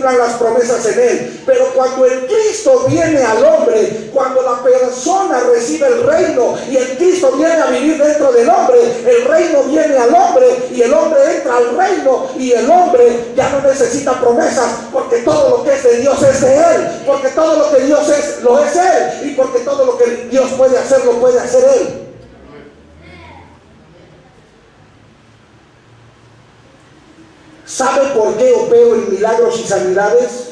entran las promesas en él. Pero cuando el Cristo viene al hombre, cuando la persona recibe el reino y el Cristo viene a vivir dentro del hombre, el reino viene al hombre y el hombre entra al reino, y el hombre ya no necesita promesas, porque todo lo que es de Dios es de él, porque todo lo que Dios es, lo es él, y porque todo lo que Dios puede hacer, lo puede hacer él. ¿Sabe por qué opero en milagros y sanidades?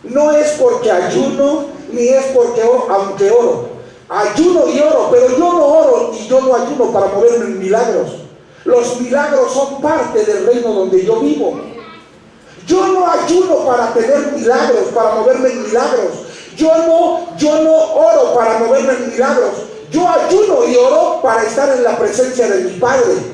No es porque ayuno, ni es porque aunque oro. Ayuno y oro, pero yo no oro y yo no ayuno para moverme en milagros. Los milagros son parte del reino donde yo vivo. Yo no ayuno para tener milagros, para moverme en milagros. Yo no oro para moverme en milagros. Yo ayuno y oro para estar en la presencia de mi Padre.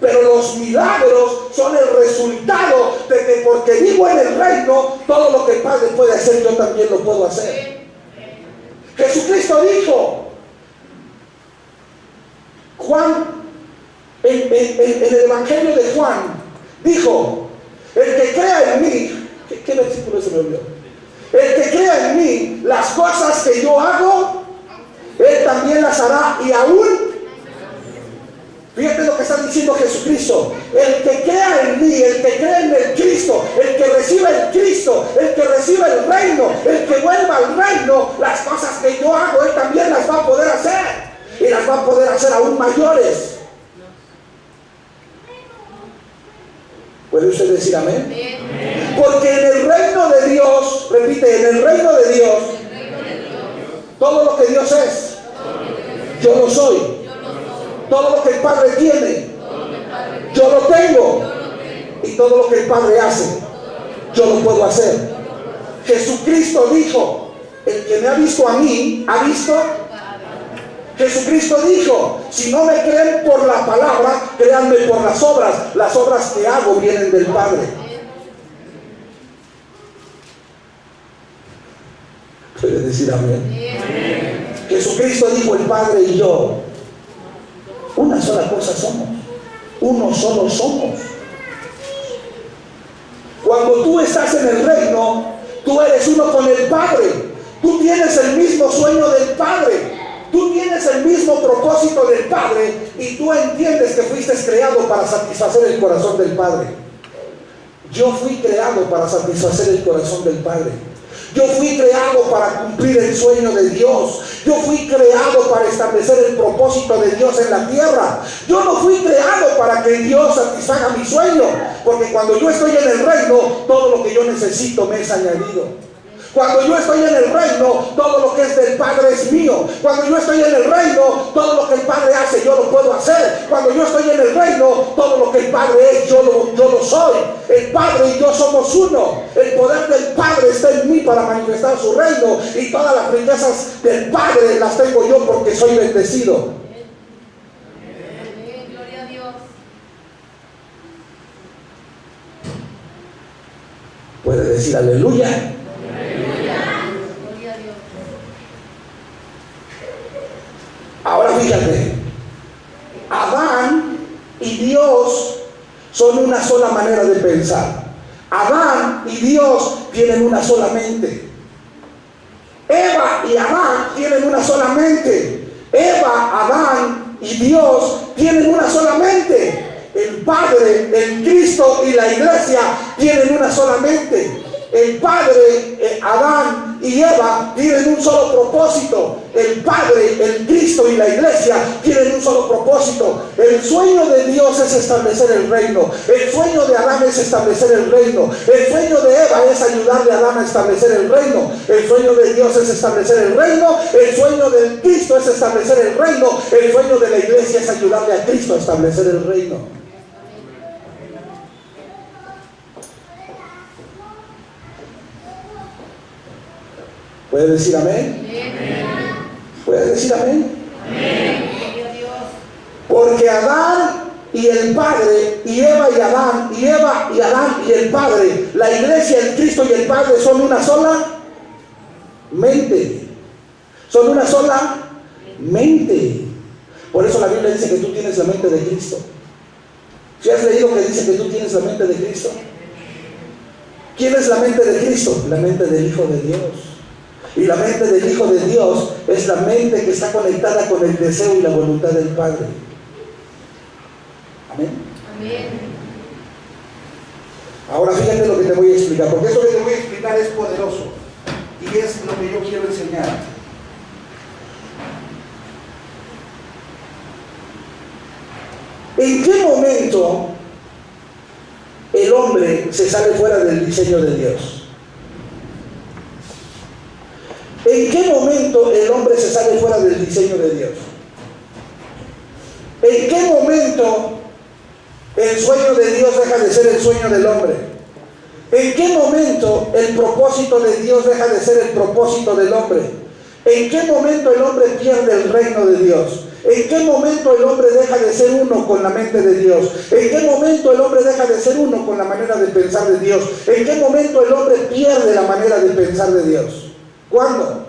Pero los milagros son el resultado de que, porque vivo en el reino, todo lo que el Padre puede hacer, yo también lo puedo hacer. Jesucristo dijo, Juan, en el Evangelio de Juan, dijo: el que crea en mí, ¿qué versículo se me olvidó? El que crea en mí, las cosas que yo hago, él también las hará, y aún. Fíjate lo que está diciendo Jesucristo: el que crea en mí, el que cree en el Cristo, el que reciba el Cristo, el que reciba el reino, el que vuelva al reino, las cosas que yo hago, él también las va a poder hacer, y las va a poder hacer aún mayores. ¿Puede usted decir amén? Porque en el reino de Dios, repite, en el reino de Dios, todo lo que Dios es, yo lo soy. Todo lo que el Padre tiene, yo lo tengo. Y todo lo que el Padre hace, yo lo puedo hacer. Jesucristo dijo: el que me ha visto a mí, ha visto. Jesucristo dijo: si no me creen por la palabra, créanme por las obras. Las obras que hago vienen del Padre. ¿Puede decir amén? Jesucristo dijo: el Padre y yo, una sola cosa somos, uno solo somos. Cuando tú estás en el reino, tú eres uno con el Padre. Tú tienes el mismo sueño del Padre. Tú tienes el mismo propósito del Padre, y tú entiendes que fuiste creado para satisfacer el corazón del Padre. Yo fui creado para satisfacer el corazón del Padre. Yo fui creado para cumplir el sueño de Dios. Yo fui creado para establecer el propósito de Dios en la tierra. Yo no fui creado para que Dios satisfaga mi sueño, porque cuando yo estoy en el reino, todo lo que yo necesito me es añadido. Cuando yo estoy en el reino, todo lo que es del Padre es mío. Cuando yo estoy en el reino, todo lo que el Padre hace, yo lo puedo hacer. Cuando yo estoy en el reino, todo lo que el Padre es, yo lo soy. El Padre y yo somos uno. El poder del Padre está en mí para manifestar su reino, y todas las riquezas del Padre las tengo yo porque soy bendecido. Gloria a Dios. Puede decir aleluya. Ahora fíjate, Adán y Dios son una sola manera de pensar. Adán y Dios tienen una sola mente. Eva y Adán tienen una sola mente. Eva, Adán y Dios tienen una sola mente. El Padre, el Cristo y la iglesia tienen una sola mente. El Padre, Adán y Eva tienen un solo propósito. El Padre, el Cristo y la iglesia tienen un solo propósito. El sueño de Dios es establecer el reino. El sueño de Adán es establecer el reino. El sueño de Eva es ayudarle a Adán a establecer el reino. El sueño de Dios es establecer el reino. El sueño del Cristo es establecer el reino. El sueño de la iglesia es ayudarle a Cristo a establecer el reino. ¿Puede decir amén? ¿Puede decir amén? Porque Adán y el Padre, y Eva y Adán, y Eva y Adán y el Padre, la iglesia, el Cristo y el Padre son una sola mente. Son una sola mente. Por eso la Biblia dice que tú tienes la mente de Cristo. ¿Sí has leído que dice que tú tienes la mente de Cristo? ¿Quién es la mente de Cristo? La mente del Hijo de Dios. Y la mente del Hijo de Dios es la mente que está conectada con el deseo y la voluntad del Padre. Amén. Amén. Ahora fíjate lo que te voy a explicar, porque esto que te voy a explicar es poderoso y es lo que yo quiero enseñar. ¿En qué momento el hombre se sale fuera del diseño de Dios? ¿En qué momento el hombre se sale fuera del diseño de Dios? ¿En qué momento el sueño de Dios deja de ser el sueño del hombre? ¿En qué momento el propósito de Dios deja de ser el propósito del hombre? ¿En qué momento el hombre pierde el reino de Dios? ¿En qué momento el hombre deja de ser uno con la mente de Dios? ¿En qué momento el hombre deja de ser uno con la manera de pensar de Dios? ¿En qué momento el hombre pierde la manera de pensar de Dios? ¿Cuándo?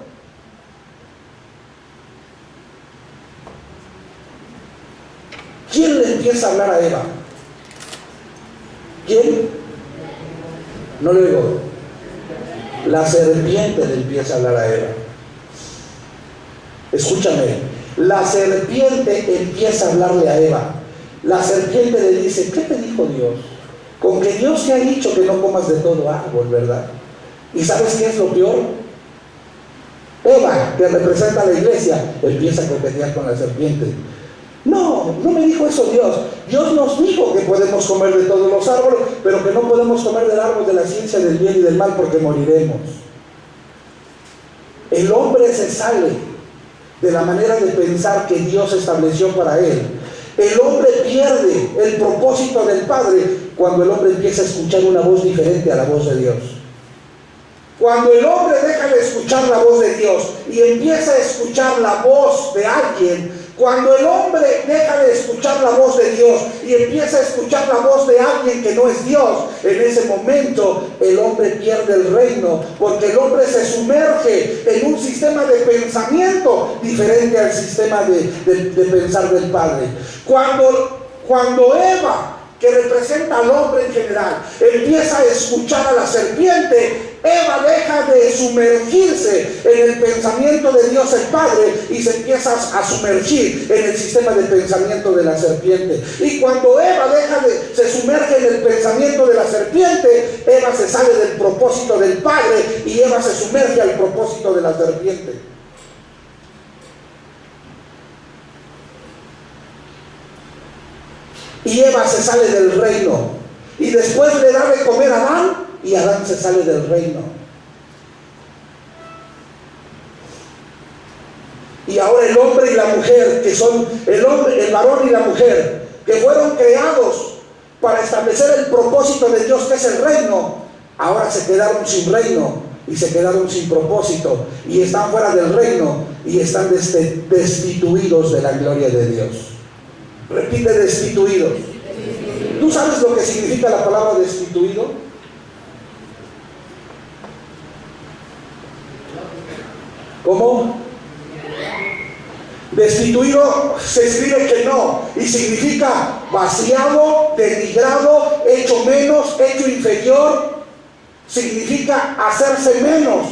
¿Quién le empieza a hablar a Eva? ¿Quién? No le oigo. La serpiente le empieza a hablar a Eva. Escúchame. La serpiente empieza a hablarle a Eva. La serpiente le dice: ¿qué te dijo Dios? Con que Dios te ha dicho que no comas de todo árbol, ¿verdad? ¿Y sabes qué es lo peor? Eva, que representa a la iglesia, empieza a coquetear con la serpiente. No, no me dijo eso Dios. Dios nos dijo que podemos comer de todos los árboles, pero que no podemos comer del árbol de la ciencia del bien y del mal porque moriremos. El hombre se sale de la manera de pensar que Dios estableció para él. El hombre pierde el propósito del Padre cuando el hombre empieza a escuchar una voz diferente a la voz de Dios. Cuando el hombre deja de escuchar la voz de Dios y empieza a escuchar la voz de alguien, cuando el hombre deja de escuchar la voz de Dios y empieza a escuchar la voz de alguien que no es Dios, en ese momento el hombre pierde el reino, porque el hombre se sumerge en un sistema de pensamiento diferente al sistema de pensar del Padre. Cuando Eva, que representa al hombre en general, empieza a escuchar a la serpiente, Eva deja de sumergirse en el pensamiento de Dios el Padre y se empieza a sumergir en el sistema de pensamiento de la serpiente. Y cuando Eva se sumerge en el pensamiento de la serpiente, Eva se sale del propósito del Padre y Eva se sumerge al propósito de la serpiente. Y Eva se sale del reino y después le da de comer a Adán y Adán se sale del reino. Y ahora el hombre y la mujer, que son el varón y la mujer, que fueron creados para establecer el propósito de Dios, que es el reino, ahora se quedaron sin reino y se quedaron sin propósito y están fuera del reino y están destituidos de la gloria de Dios. Repite: destituidos. ¿Tú sabes lo que significa la palabra destituido? ¿Cómo? Destituido se escribe que no y significa vaciado, denigrado, hecho menos, hecho inferior. Significa hacerse menos.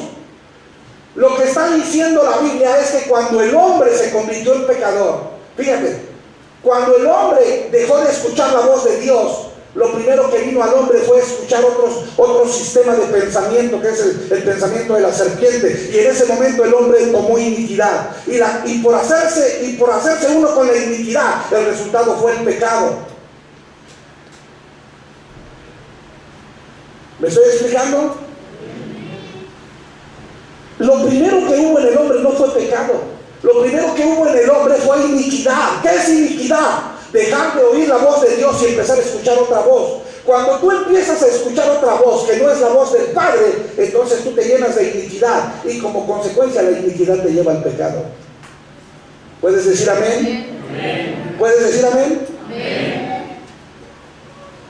Lo que está diciendo la Biblia es que cuando el hombre se convirtió en pecador, fíjate, cuando el hombre dejó de escuchar la voz de Dios, lo primero que vino al hombre fue escuchar otro sistema de pensamiento, que es el pensamiento de la serpiente. Y en ese momento el hombre tomó iniquidad. Y por hacerse uno con la iniquidad, el resultado fue el pecado. ¿Me estoy explicando? Lo primero que hubo en el hombre no fue pecado. Lo primero que hubo en el hombre fue iniquidad. ¿Qué es iniquidad? Dejar de oír la voz de Dios y empezar a escuchar otra voz. Cuando tú empiezas a escuchar otra voz que no es la voz del Padre, entonces tú te llenas de iniquidad y como consecuencia la iniquidad te lleva al pecado. ¿Puedes decir amén? Amén. ¿Puedes decir amén? Amén.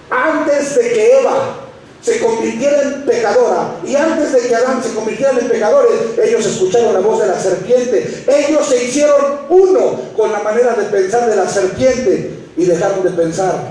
Antes de que Eva se convirtiera en pecadora y antes de que Adán se convirtieran en pecadores, ellos escucharon la voz de la serpiente. Ellos se hicieron uno con la manera de pensar de la serpiente y dejaron de pensar